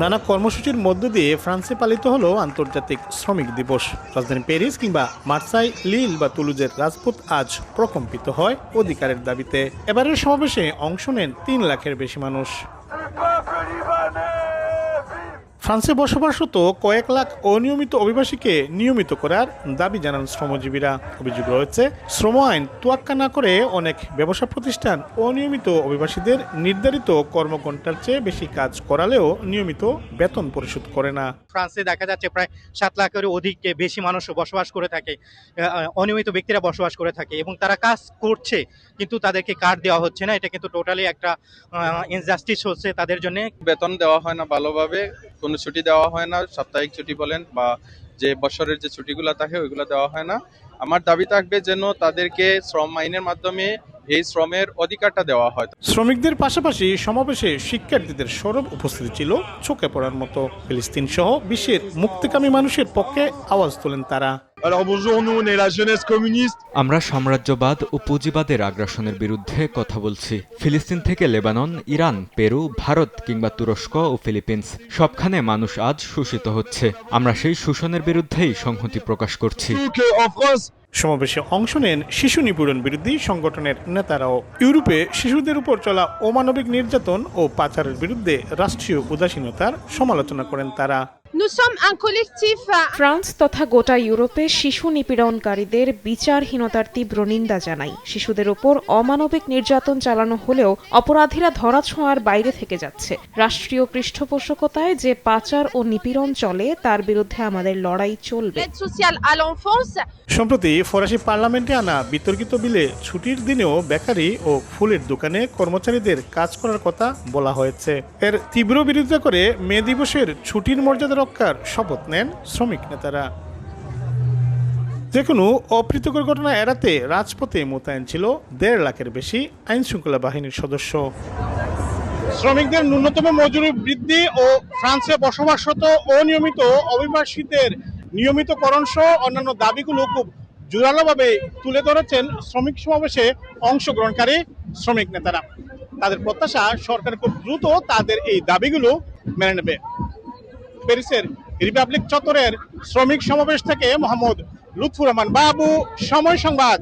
নানা কর্মসূচির মধ্য দিয়ে ফ্রান্সে পালিত হলো আন্তর্জাতিক শ্রমিক দিবস। রাজধানী প্যারিস কিংবা মার্সাই, লিল বা তুলুজের রাজপথ আজ প্রকম্পিত হয় অধিকারের দাবিতে। এবারের সমাবেশে অংশ নেন ৩ লাখের বেশি মানুষ। ফ্রান্সে বসবাসরত কয়েক লাখ অনিয়মিত অভিবাসীকে নিয়মিত করার দাবি জানান শ্রমজীবীরা। অভিযোগ রয়েছে, শ্রম আইন তোয়াক্কা না করে অনেক ব্যবসা প্রতিষ্ঠান অনিয়মিত অভিবাসীদের নির্ধারিত কর্মঘণ্টার চেয়ে বেশি কাজ করালেও নিয়মিত বেতন পরিশোধ করে না। ফ্রান্সে দেখা যাচ্ছে প্রায় 7 লাখেরও অধিক বেশি মানুষ বসবাস করে থাকে, অনিয়মিত ব্যক্তিরা বসবাস করে থাকে এবং তারা কাজ করছে কিন্তু তাদেরকে কার্ড দেওয়া হচ্ছে না। এটা কিন্তু টোটালি একটা ইনজাস্টিস হচ্ছে তাদের জন্য। বেতন দেওয়া হয় না ভালোভাবে, কোনো ছুটি দেওয়া হয় না, সাপ্তাহিক ছুটি বলেন বা যে বছরের যে ছুটিগুলো থাকে ওইগুলো দেওয়া হয় না। আমার দাবি থাকবে যেন তাদেরকে শ্রম আইনের মাধ্যমে এই শ্রমের অধিকারটা দেওয়া হয়। শ্রমিকদের পাশাপাশি সমাবেশে শিক্ষার্থীদের সরব উপস্থিতি ছিল চোখে পড়ার মতো। ফিলিস্তিন সহ বিশ্বের মুক্তিকামী মানুষের পক্ষে আওয়াজ তোলেন তারা। আমরা সাম্রাজ্যবাদ ও পুঁজিবাদের আগ্রাসনের বিরুদ্ধে কথা বলছি। ফিলিস্তিন থেকে লেবানন, ইরান, পেরু, ভারত কিংবা তুরস্ক ও ফিলিপিন্স, সবখানে মানুষ আজ শোষিত হচ্ছে। আমরা সেই শোষণের বিরুদ্ধেই সংহতি প্রকাশ করছি। সমাবেশে অংশ নেন শিশু নিপীড়ন বিরোধী সংগঠনের নেতারাও। ইউরোপে শিশুদের উপর চলা অমানবিক নির্যাতন ও পাচারের বিরুদ্ধে রাষ্ট্রীয় উদাসীনতার সমালোচনা করেন তারা। ফ্রান্স তথা গোটা ইউরোপে শিশু নিপীড়নকারীদের বিচারহীনতার তীব্র নিন্দা জানাই। শিশুদের উপর অমানবিক নির্যাতন চালানো হলেও অপরাধীরা ধরাছোঁয়ার বাইরে থেকে যাচ্ছে। রাষ্ট্রীয় পৃষ্ঠপোষকতায় যে পাচার ও নিপীড়ন চলে তার বিরুদ্ধে আমাদের লড়াই চলবে। সম্প্রতি ফরাসি পার্লামেন্টে আনা বিতর্কিত বিলে ছুটির দিনেও বেকারি ও ফুলের দোকানে কর্মচারীদের কাজ করার কথা বলা হয়েছে। এর তীব্র বিরোধিতা করে মে দিবসের ছুটির মর্যাদা রক্ষার শপথ নেন শ্রমিক নেতারা। যে কোনো অপ্রীতিকর ঘটনা এড়াতে রাজপথে মোতায়েন ছিল 1.5 লাখের বেশি আইন শৃঙ্খলা বাহিনীর সদস্য। শ্রমিকদের ন্যূনতম মজুরি বৃদ্ধি ও ফ্রান্সে বসবাসরত অনিয়মিত অভিবাসীদের নিয়মিতকরণ সহ অন্যান্য দাবিগুলো খুব জোরালোভাবে তুলে ধরেছেন শ্রমিক সমাবেশে অংশগ্রহণকারী শ্রমিক নেতারা। তাদের প্রত্যাশা, সরকার খুব দ্রুত তাদের এই দাবিগুলো মেনে নেবে। প্যারিসের রিপাবলিক চত্বরের শ্রমিক সমাবেশ থেকে মোহাম্মদ লুৎফুর রহমান বাবু, সময় সংবাদ।